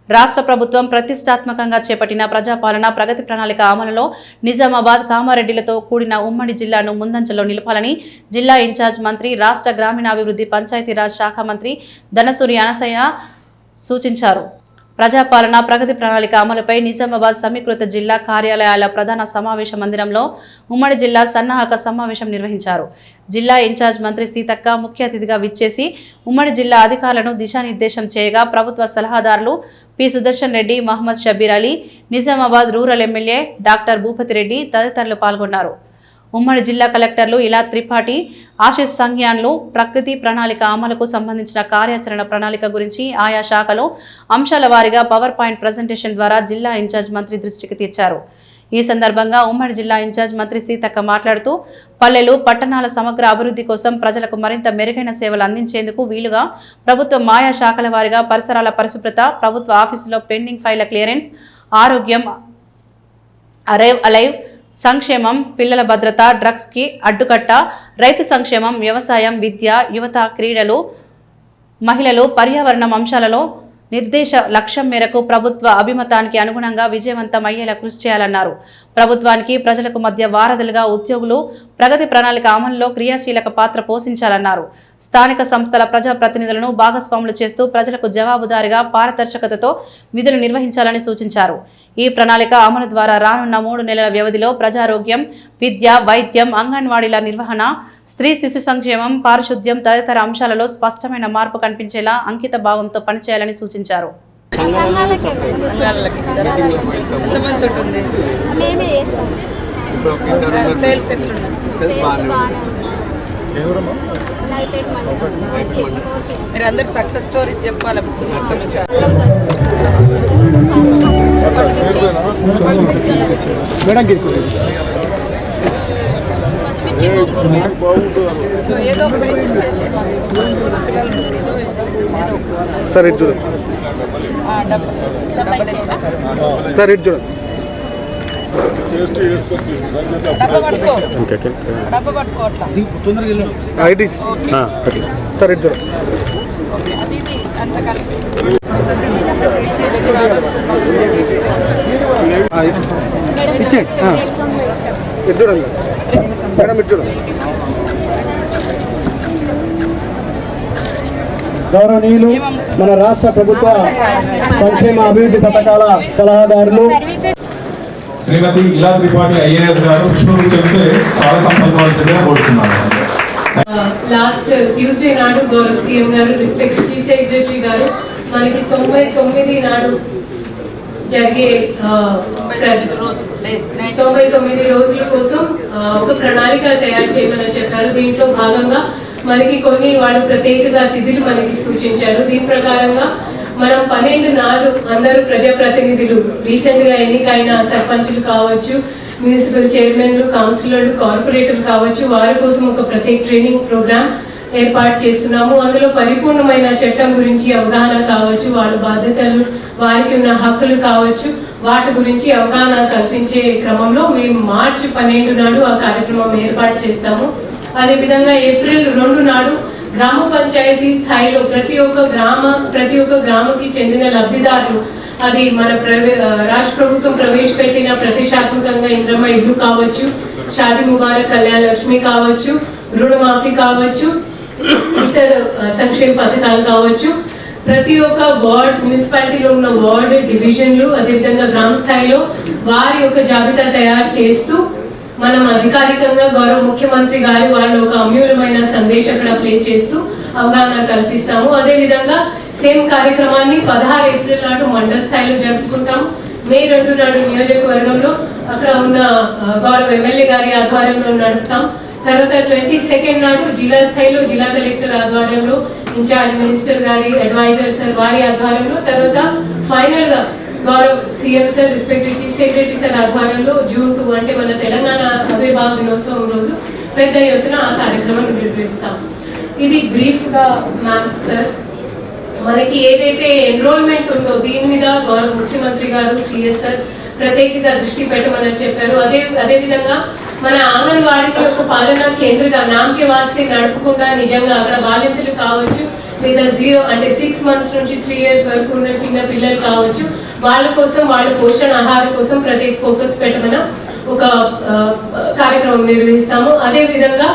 రాష్ట్ర ప్రభుత్వం ప్రతిష్టాత్మకంగా చేపట్టిన ప్రజాపాలన ప్రగతి ప్రణాళిక అమలులో నిజామాబాద్ కామారెడ్డిలతో కూడిన ఉమ్మడి జిల్లాను ముందంజలో నిలపాలని జిల్లా ఇన్ఛార్జ్ మంత్రి, రాష్ట్ర గ్రామీణాభివృద్ధి పంచాయతీరాజ్ శాఖ మంత్రి ధనసూరి అనసయ్య సూచించారు. ప్రజాపాలన ప్రగతి ప్రణాళిక అమలుపై నిజామాబాద్ సమీకృత జిల్లా కార్యాలయాల ప్రధాన సమావేశ మందిరంలో ఉమ్మడి జిల్లా సన్నాహక సమావేశం నిర్వహించారు. జిల్లా ఇన్ఛార్జ్ మంత్రి సీతక్క ముఖ్య అతిథిగా విచ్చేసి ఉమ్మడి జిల్లా అధికారులను దిశానిర్దేశం చేయగా ప్రభుత్వ సలహాదారులు P. Sudarshan Reddy, Mohammed Shabbir Ali, Nizamabad rural MLA doctor Bhupathi Reddy తదితరులు పాల్గొన్నారు. ఉమ్మడి జిల్లా కలెక్టర్లు ఇలా త్రిపాఠి, ఆశిష్ సంఘ్యాన్లు ప్రకృతి ప్రణాళిక అమలుకు సంబంధించిన కార్యాచరణ ప్రణాళిక గురించి ఆయా శాఖలో అంశాల వారీగా పవర్ పాయింట్ ప్రజెంటేషన్ ద్వారా జిల్లా ఇన్ఛార్జ్ మంత్రి దృష్టికి తెచ్చారు. ఈ సందర్భంగా ఉమ్మడి జిల్లా ఇన్ఛార్జ్ మంత్రి సీతక్క మాట్లాడుతూ పల్లెలు, పట్టణాల సమగ్ర అభివృద్ధి కోసం ప్రజలకు మరింత మెరుగైన సేవలు అందించేందుకు వీలుగా ప్రభుత్వం ఆయా శాఖల వారీగా పరిసరాల పరిశుభ్రత, ప్రభుత్వ ఆఫీసులో పెండింగ్ ఫైళ్ల క్లియరెన్స్, ఆరోగ్యం, అలైవ్ సంక్షేమం, పిల్లల భద్రత, డ్రగ్స్ కి అడ్డుకట్ట, రైతు సంక్షేమం, వ్యవసాయం, విద్య, యువత, క్రీడలు, మహిళలు, పర్యావరణం అంశాలలో నిర్దేశ లక్ష్యం మేరకు ప్రభుత్వ అభిమతానికి అనుగుణంగా విజయవంతం అయ్యేలా కృషి చేయాలన్నారు. ప్రభుత్వానికి ప్రజలకు మధ్య వారధులుగా ఉద్యోగులు ప్రగతి ప్రణాళిక అమలులో క్రియాశీలక పాత్ర పోషించాలన్నారు. స్థానిక సంస్థల ప్రజాప్రతినిధులను భాగస్వాములు చేస్తూ ప్రజలకు జవాబుదారీగా, పారదర్శకతతో విధులు నిర్వహించాలని సూచించారు. ఈ ప్రణాళిక అమలు ద్వారా రానున్న 3 నెలల వ్యవధిలో ప్రజారోగ్యం, విద్య, వైద్యం, అంగన్వాడీల నిర్వహణ, స్త్రీ శిశు సంక్షేమం, పారిశుద్ధ్యం తదితర అంశాలలో స్పష్టమైన మార్పు కనిపించేలా అంకిత భావంతో పనిచేయాలని సూచించారు. మీరందరూ సక్సెస్ స్టోరీస్ చెప్పాలి. సార్ ఇటు చూడండి, సార్ ఇటు చూడండి. సార్ ఇటు చూడండి. ఇటు చూడండి మేడం, ఇటు చూడండి. గౌరవనీయులు మన రాష్ట్ర ప్రభుత్వ సంక్షేమ అభివృద్ధి పథకాల సలహాదారులు శ్రీమతి ఇలా త్రిపాఠి ఐఏఎస్ గారు పుష్పగుచ్చంతో స్వాగతం పలకవలసిందిగా కోరుతున్నాను. లాస్ట్ ట్యూస్డే నాడు గౌరవ సీఎం గారు, రెస్పెక్ట్ చీఫ్ సెక్రటరీ గారు మనకి 99 నాడు జరిగే 99 రోజుల కోసం ఒక ప్రణాళిక తయారు చేయమని చెప్పారు. దీంట్లో భాగంగా మనకి కొన్ని వాళ్ళు ప్రత్యేకగా తిథులు మనకి సూచించారు. దీని ప్రకారంగా మనం 12 నాడు అందరూ ప్రజాప్రతినిధులు, రీసెంట్ గా ఎన్నికైన సర్పంచులు కావచ్చు, మున్సిపల్ చైర్మన్లు, కౌన్సిలర్లు, కార్పొరేటర్లు కావచ్చు, వారి కోసం ఒక ప్రత్యేక ట్రైనింగ్ ప్రోగ్రామ్ ఏర్పాటు చేస్తున్నాము. అందులో పరిపూర్ణమైన చట్టం గురించి అవగాహన కావచ్చు, వాళ్ళ బాధ్యతలు, వారికి ఉన్న హక్కులు కావచ్చు, వాటి గురించి అవగాహన కల్పించే క్రమంలో మేము మార్చి 12 నాడు ఆ కార్యక్రమం ఏర్పాటు చేస్తాము. అదేవిధంగా ఏప్రిల్ 2 నాడు గ్రామ పంచాయతీ స్థాయిలో ప్రతి ఒక్క గ్రామకి చెందిన లబ్ధిదారులు, అది మన రాష్ట్ర ప్రభుత్వం ప్రవేశపెట్టిన ప్రతిష్టాత్మకంగా ఇంద్రమ్మ ఇల్లు కావచ్చు, షాదీ ముబారక్, కళ్యాణ లక్ష్మి కావచ్చు, రుణమాఫీ కావచ్చు, ఇతర సంక్షేమ పథకాలు కావచ్చు, ప్రతి ఒక్క వార్డ్, మున్సిపాలిటీలో ఉన్న వార్డు డివిజన్లు, అదేవిధంగా గ్రామ స్థాయిలో వారి యొక్క జాబితా తయారు చేస్తూ మనం అధికారికంగా గౌరవ ముఖ్యమంత్రి గారి వాళ్ళు ఒక అమూల్యమైన సందేశం అక్కడ ప్లే చేస్తూ అవగాహన కల్పిస్తాము. అదేవిధంగా సేమ్ కార్యక్రమాన్ని 16 ఏప్రిల్ నాడు మండల స్థాయిలో జరుపుకుంటాము. మే 2 నాడు నియోజకవర్గంలో అక్కడ ఉన్న గౌరవ ఎమ్మెల్యే గారి ఆధ్వర్యంలో నడుపుతాం. తర్వాత 22 నాడు జిల్లా స్థాయిలో జిల్లా కలెక్టర్ ఆధ్వర్యంలో, ఇన్ఛార్జ్ మినిస్టర్ గారి అడ్వైజర్ సార్ వారి ఆధ్వర్యంలో, తర్వాత ఫైనల్ గా గౌరవ CM sir, respected chief secretary sir ఆధ్వర్యంలో జూన్ 2 అంటే మన తెలంగాణ ఆవిర్భావ దినోత్సవం రోజు పెద్ద ఎత్తున ఆ కార్యక్రమాన్ని నిర్వహిస్తాం. ఇది బ్రీఫ్ గా మ్యామ్ సార్. మనకి ఏదైతే ఎన్రోల్మెంట్ ఉందో దీని మీద గౌరవ ముఖ్యమంత్రి గారు, సిఎస్ సార్ ప్రత్యేకంగా దృష్టి పెట్టమని చెప్పారు. అదేవిధంగా మన అంగన్వాడీని ఒక పాలనా కేంద్రంగా నామకే వాస్తే నడుపుకుండా నిజంగా అక్కడ బాలింతలు కావచ్చు, లేదా 0 అంటే 6 months నుంచి 3 years వరకు ఉన్న చిన్న పిల్లలు కావచ్చు, వాళ్ళ కోసం వాళ్ళ పోషణ ఆహారం కోసం ప్రత్యేక ఫోకస్ పెట్టమని ఒక కార్యక్రమం నిర్వహిస్తాము. అదేవిధంగా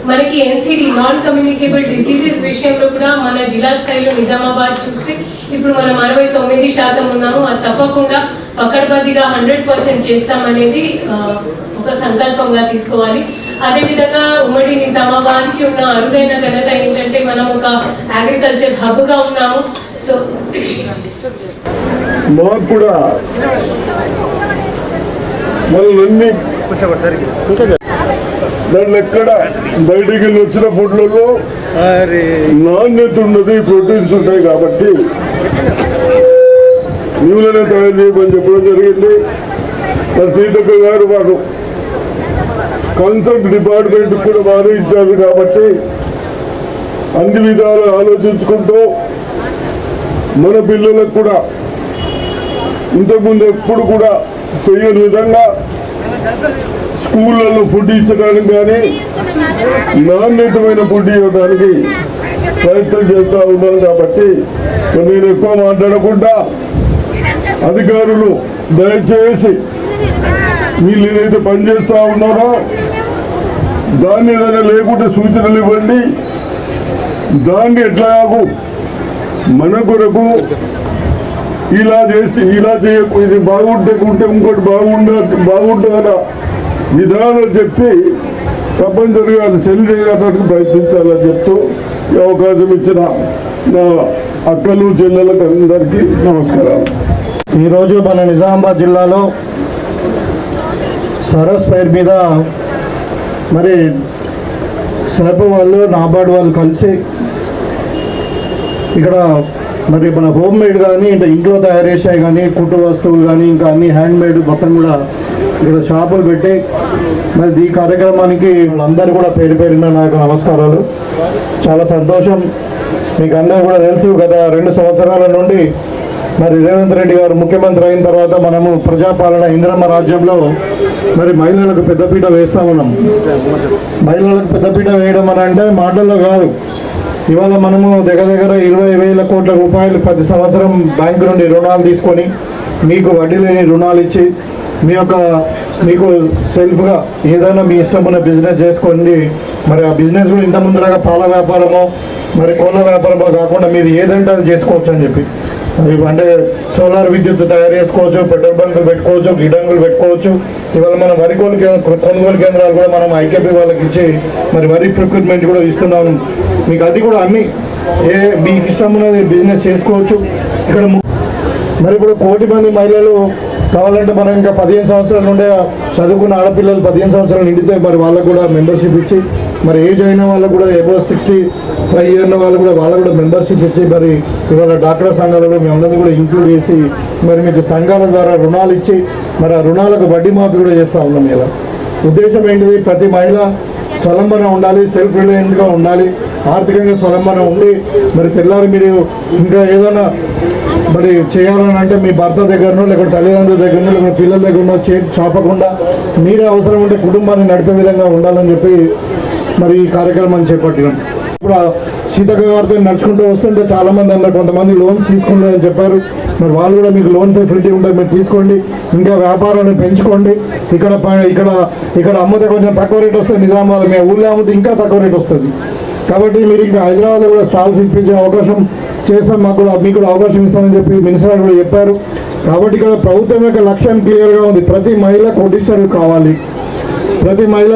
మనకి NCD నాన్ కమ్యూనికేబుల్ డిసీజెస్ విషయంలో కూడా మన జిల్లా స్థాయిలో నిజామాబాద్ చూస్తే ఇప్పుడు మనం 69% ఉన్నాము. అది తప్పకుండా పకడ్బందీగా 100% చేస్తామనేది ఒక సంకల్పంగా తీసుకోవాలి. అదేవిధంగా ఉమ్మడి నిజామాబాద్కి ఉన్న అరుదైన ఘనత ఏంటంటే మనం ఒక అగ్రికల్చర్ హబ్గా ఉన్నాము. సో మాకు కూడా వాళ్ళన్నీ దాంట్లో ఎక్కడ బయటికి వెళ్ళి వచ్చిన ఫుడ్లలో నాణ్యత ఉన్నది, ప్రోటీన్స్ ఉంటాయి కాబట్టి నీవులనే తయారు చేయమని చెప్పడం జరిగింది. మరి సీతక్క గారు మాకు కన్సల్ట్ డిపార్ట్మెంట్ కూడా బాగా ఇచ్చారు కాబట్టి అన్ని విధాలు ఆలోచించుకుంటూ మన పిల్లలకు కూడా ఇంతకుముందు ఎప్పుడు కూడా చేయని విధంగా స్కూళ్ళల్లో ఫుడ్ ఇచ్చడానికి కానీ నాణ్యతమైన ఫుడ్ ఇవ్వడానికి ప్రయత్నం చేస్తూ ఉన్నాను. కాబట్టి నేను ఎక్కువ మాట్లాడకుండా అధికారులు దయచేసి వీళ్ళు ఏదైతే పనిచేస్తూ ఉన్నారో దాన్ని ఏదైనా లేకుంటే సూచనలు ఇవ్వండి. దాన్ని ఎట్లాగూ మన కొరకు ఇలా చేసి ఇలా చేయకు, ఇది బాగుంటే ఇంకోటి బాగుంటుందన్న విధానాలు చెప్పి తప్పనిసరిగా అది సెల్ చేయడానికి ప్రయత్నించాలని చెప్తూ ఈ అవకాశం ఇచ్చిన నా అక్కలు చెల్లెలకు అందరికీ నమస్కారం. ఈరోజు మన నిజామాబాద్ జిల్లాలో సరస్ పైర్ మీద మరి సర్ప వాళ్ళు నాబార్డ్ వాళ్ళు కలిసి ఇక్కడ మరి మన హోమ్ మేడ్ కానీ ఇంకా ఇంట్లో తయారు చేసాయి కానీ కుట్టు వస్తువులు కానీ ఇంకా అన్ని హ్యాండ్ మేడ్ మొత్తం కూడా ఇక్కడ షాపులు పెట్టి మరి ఈ కార్యక్రమానికి వాళ్ళందరూ కూడా పేరు పేరున నాకు నమస్కారాలు. చాలా సంతోషం. మీకు అందరూ కూడా తెలుసు, గత 2 సంవత్సరాల నుండి మరి రేవంత్ రెడ్డి గారు ముఖ్యమంత్రి అయిన తర్వాత మనము ప్రజాపాలన ఇందిరమ్మ రాజ్యంలో మరి మహిళలకు పెద్దపీట వేస్తా ఉన్నాం. మహిళలకు పెద్దపీట వేయడం అని అంటే మాటల్లో కాదు. ఇవాళ మనము దగ్గర 20,000 కోట్ల రూపాయలు ప్రతి సంవత్సరం బ్యాంకు నుండి రుణాలు తీసుకొని మీకు వడ్డీ లేని రుణాలు ఇచ్చి మీకు సెల్ఫ్గా ఏదైనా మీ ఇష్టం ఉన్న బిజినెస్ చేసుకోండి. మరి ఆ బిజినెస్ కూడా ఇంత ముందులాగా పాల వ్యాపారమో మరి కోళ్ళ వ్యాపారమో కాకుండా మీరు ఏదంటే అది చేసుకోవచ్చు అని చెప్పి అంటే సోలార్ విద్యుత్ తయారు చేసుకోవచ్చు, పెట్రోల్ బంకులు పెట్టుకోవచ్చు, గిడంగులు పెట్టుకోవచ్చు. ఇవాళ మనం వరి కొనుగోలు కేంద్రాలు కూడా మనం ఐకేపీ వాళ్ళకి ఇచ్చి మరి వరి ప్రొక్యూర్మెంట్ కూడా ఇస్తున్నాము. మీకు అది కూడా అన్ని మీకు ఇష్టం ఉన్నది బిజినెస్ చేసుకోవచ్చు. ఇక్కడ మరి ఇప్పుడు 1 కోటి మంది మహిళలు కావాలంటే మనం ఇంకా 15 సంవత్సరాల నుండే చదువుకున్న ఆడపిల్లలు 15 సంవత్సరాలు నిండితే మరి వాళ్ళకు కూడా మెంబర్షిప్ ఇచ్చి మరి ఏజ్ అయిన వాళ్ళకు కూడా అబౌవ్ 65 ఇయర్ ఉన్న వాళ్ళు కూడా వాళ్ళకు కూడా మెంబర్షిప్ ఇచ్చి మరి ఇవాళ డాక్టర్ సంఘాలలో మేమందరినీ కూడా ఇంక్లూడ్ చేసి మరి మీకు సంఘాల ద్వారా రుణాలు ఇచ్చి మరి ఆ రుణాలకు వడ్డీ మాఫీ కూడా చేస్తూ ఉన్నాం. ఇలా ఉద్దేశం ఏంటిది, ప్రతి మహిళ స్వలంబన ఉండాలి, సెల్ఫ్ రిలయంట్గా ఉండాలి, ఆర్థికంగా స్వలంబన ఉండి మరి తెల్లారి మీరు ఇంకా ఏదైనా మరి చేయాలని అంటే మీ భర్త దగ్గరనో లేకపోతే తల్లిదండ్రుల దగ్గరనో లేకపోతే పిల్లల దగ్గరనో చేతి చాపకుండా మీరే అవసరం ఉంటే కుటుంబాన్ని నడిపే విధంగా ఉండాలని చెప్పి మరి ఈ కార్యక్రమాన్ని చేపట్టినాం. ఇప్పుడు సీతక్క గారితో నడుచుకుంటూ వస్తుంటే చాలామంది అన్నారు కొంతమంది లోన్స్ తీసుకుంటారని చెప్పారు. మరి వాళ్ళు కూడా మీకు లోన్ ఫెసిలిటీ ఉంటుంది, మీరు తీసుకోండి, ఇంకా వ్యాపారాన్ని పెంచుకోండి. ఇక్కడ అమ్మితే కొంచెం తక్కువ రేట్ వస్తుంది, నిజామాబాద్ మీ ఊళ్ళో అమ్మితే ఇంకా తక్కువ రేట్ వస్తుంది. కాబట్టి మీరు ఇంకా హైదరాబాద్లో కూడా స్టాల్స్ ఇప్పించే అవకాశం చేస్తాం, మీకు కూడా అవకాశం ఇస్తామని చెప్పి మినిస్టర్ కూడా చెప్పారు. కాబట్టి ఇక్కడ ప్రభుత్వం యొక్క లక్ష్యం క్లియర్గా ఉంది, ప్రతి మహిళ కోటీశ్వరులు కావాలి, ప్రతి మహిళ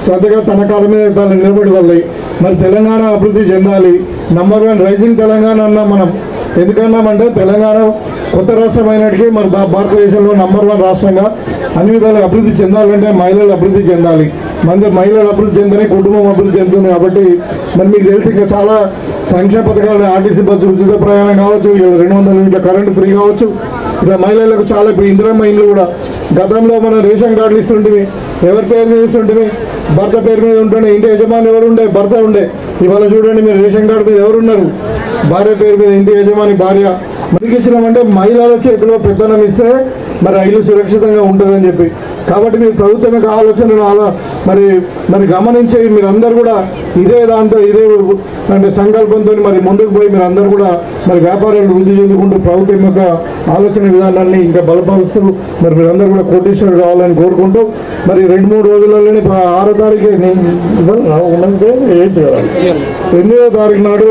శ్రద్ధగా తన కాలం మీద తను నిలబడి వల్లి మరి తెలంగాణ అభివృద్ధి చెందాలి. నంబర్ 1 రైజింగ్ తెలంగాణ అన్నాం మనం. ఎందుకన్నామంటే తెలంగాణ కొత్త రాష్ట్రం అయినట్టుగా మన భారతదేశంలో నంబర్ 1 రాష్ట్రంగా అన్ని విధాలు అభివృద్ధి చెందాలంటే మహిళలు అభివృద్ధి చెందాలి. మహిళలు అభివృద్ధి చెందని కుటుంబం అభివృద్ధి చెందుతుంది. కాబట్టి మరి మీకు తెలిసి ఇంకా చాలా సంక్షేమ పథకాలు, ఆర్టీసీ బస్సు ఉచిత ప్రయాణం కావచ్చు, 200 యూనిట్ల కరెంటు ఫ్రీ కావచ్చు. ఇలా మహిళలకు చాలా ఇప్పుడు ఇందిరమ్మ ఇండ్లు కూడా గతంలో మనం రేషన్ కార్డులు ఇస్తుంటే ఎవరి పేరు మీద ఇస్తుంటే భర్త పేరు మీద ఉంటుండే, ఇంటి యజమాని ఎవరు ఉండే, భర్త ఉండే. ఇవాళ చూడండి మీరు రేషన్ కార్డు మీద ఎవరున్నారు, భార్య పేరు మీద ఇంటి యజమాని భార్య, మనకి ఇచ్చినామంటే మహిళల చేతిలో పెత్తనం ఇస్తే మరి ఇల్లు సురక్షితంగా ఉంటుందని చెప్పి. కాబట్టి మీరు ప్రభుత్వం యొక్క ఆలోచనలు మరి గమనించి మీరందరూ కూడా ఇదే అంటే సంకల్పంతో మరి ముందుకు పోయి మీరందరూ కూడా మరి వ్యాపారాలు వృద్ధి చెందుకుంటూ ప్రభుత్వం యొక్క ఆలోచన విధానాన్ని ఇంకా బలపరుస్తూ మరి మీరందరూ కూడా కోటీశ్వరులు కావాలని కోరుకుంటూ మరి 2-3 రోజులలోనే 6వ తారీఖు 8వ తారీఖు నాడు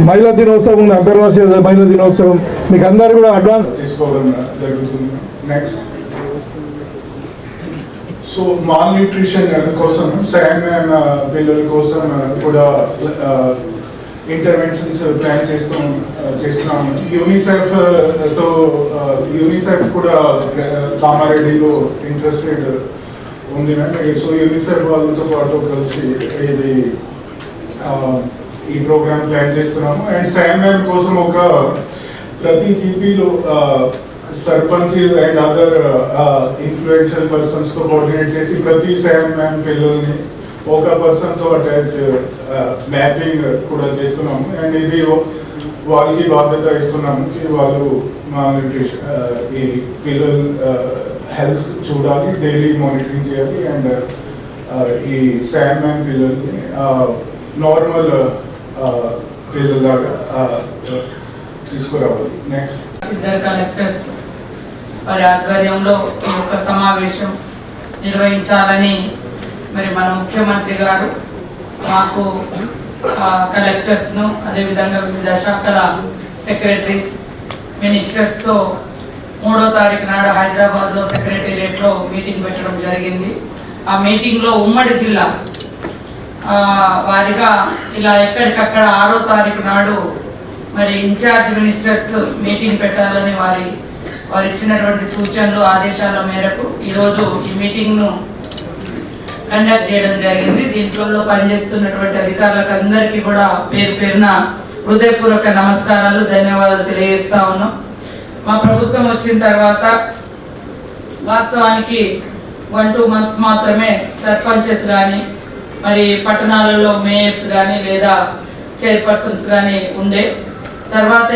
మహిళా దినోత్సవం ఉంది, అంతర్రాష్ట్రీయ మహిళా దినోత్సవం. మీకు అందరూ కూడా అడ్వాన్స్ తీసుకోవడం జరుగుతుంది. నెక్స్ట్ సో మాల్ న్యూట్రిషన్ కోసం SAMM పిల్లల కోసం కూడా ఇంటర్వెన్షన్స్ ప్లాన్ చేస్తున్నాము. యూనిసెఫ్ కూడా కామారెడ్డిలో ఇంట్రెస్టెడ్ ఉంది. సో యూనిసెఫ్ వాళ్ళతో పాటు కలిసి ఈ ప్రోగ్రామ్ ప్లాన్ చేస్తున్నాము. అండ్ SAMM కోసం ప్రతి జీపీలో sarpanch and other influential persons తో కోఆర్డినేట్ చేసి ప్రతి SAMM పిల్లల్ని ఒక పర్సన్ తో అటాచ్ మ్యాపింగ్ కూడా చేస్తున్నాము. అండ్ ఇది వాళ్ళకి బాధ్యత ఇస్తున్నాము, వాళ్ళు మా న్యూట్రిషన్ ఈ పిల్లల హెల్త్ చూడాలి, డైలీ మానిటరింగ్ చేయాలి. అండ్ ఈ SAMM పిల్లల్ని నార్మల్ పిల్లలాగా తీసుకురావాలి. నెక్స్ట్ 2 కలెక్టర్స్ వారి ఆధ్వర్యంలో ఈ యొక్క సమావేశం నిర్వహించాలని మరి మన ముఖ్యమంత్రి గారు మాకు కలెక్టర్స్ను అదేవిధంగా వివిధ శాఖల సెక్రటరీస్ మినిస్టర్స్తో 3వ తారీఖు నాడు హైదరాబాద్లో సెక్రటేరియట్లో మీటింగ్ పెట్టడం జరిగింది. ఆ మీటింగ్లో ఉమ్మడి జిల్లా వారిగా ఇలా ఎక్కడికక్కడ 6వ తారీఖు నాడు మరి ఇన్ఛార్జ్ మినిస్టర్స్ మీటింగ్ పెట్టాలని వారు ఇచ్చినటువంటి సూచనలు ఆదేశాల మేరకు ఈరోజు ఈ మీటింగ్ను కండక్ట్ చేయడం జరిగింది. దీంట్లో పనిచేస్తున్నటువంటి అధికారులకు అందరికీ కూడా పేరు పేరున హృదయపూర్వక నమస్కారాలు, ధన్యవాదాలు తెలియజేస్తా ఉన్నాం. మా ప్రభుత్వం వచ్చిన తర్వాత వాస్తవానికి 1-2 months మాత్రమే సర్పంచెస్ కానీ మరి పట్టణాలలో మేయర్స్ కానీ లేదా చైర్పర్సన్స్ కానీ ఉండే. తర్వాత